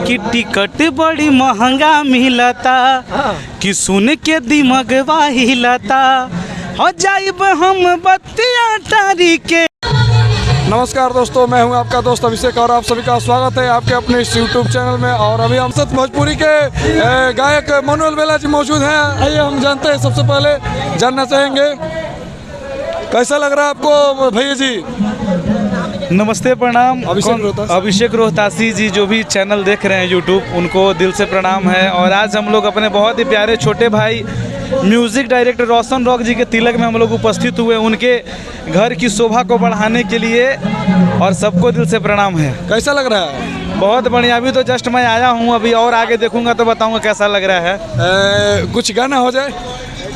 कि टिकट बड़ी महंगा मिलता कि सुन के दिमगवा हिलता हो जाइब हम बत्तियां टारी के। नमस्कार दोस्तों, मैं हूं आपका दोस्त अभिषेक और आप सभी का स्वागत है आपके अपने इस यूट्यूब चैनल में। और अभी हम सत भोजपुरी के गायक मनुअल बेला जी मौजूद हैं। आइए हम जानते हैं, सबसे पहले जानना चाहेंगे कैसा लग रहा है आपको भैया जी? नमस्ते, प्रणाम। अभिषेक रोहतासी जी जो भी चैनल देख रहे हैं यूट्यूब, उनको दिल से प्रणाम है। और आज हम लोग अपने बहुत ही प्यारे छोटे भाई म्यूज़िक डायरेक्टर रोशन रॉक जी के तिलक में हम लोग उपस्थित हुए, उनके घर की शोभा को बढ़ाने के लिए। और सबको दिल से प्रणाम है। कैसा लग रहा है? बहुत बढ़िया। अभी तो जस्ट मैं आया हूँ, अभी और आगे देखूंगा तो बताऊंगा कैसा लग रहा है। कुछ गाना हो जाए?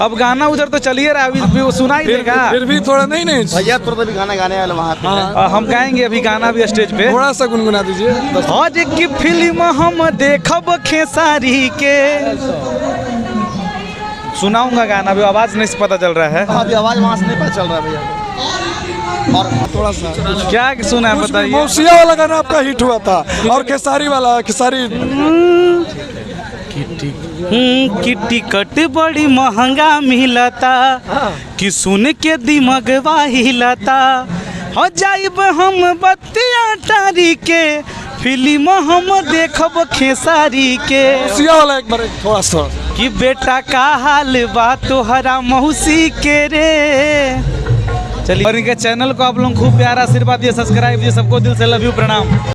अब गाना उधर तो चलिए रहा, अभी सुनाई देगा। फिर भी थोड़ा नहीं भैया, थोड़ा भी गाना गाने वाले वहाँ पे हम गाएंगे अभी गाना भी स्टेज पे। थोड़ा सा गुनगुना दीजिए। आज की फिल्म हम देखब खेसारी के। सुनाऊंगा गाना, अभी आवाज नहीं पता चल रहा है। अभी आवाज वहाँ से नहीं पता चल रहा है भैया। और थोड़ा सा क्या सुना है बताइए। मौसिया वाला गाना आपका हिट हुआ था और खेसारी वाला खेसारी कि टिकट बड़ी महंगा मिलता कि सुन के दिमगवा हिलता हो जाइब हम बत्तियां टारी के फिल्म हम देखब खेसारी के। वाला एक बार थोड़ा सा कि बेटा का हाल बा तोहरा मौसी के रे। चलिए, और इनके चैनल को आप लोग खूब प्यारा आशीर्वाद दिए, सब्सक्राइब दिए। सबको दिल से लव यू, प्रणाम।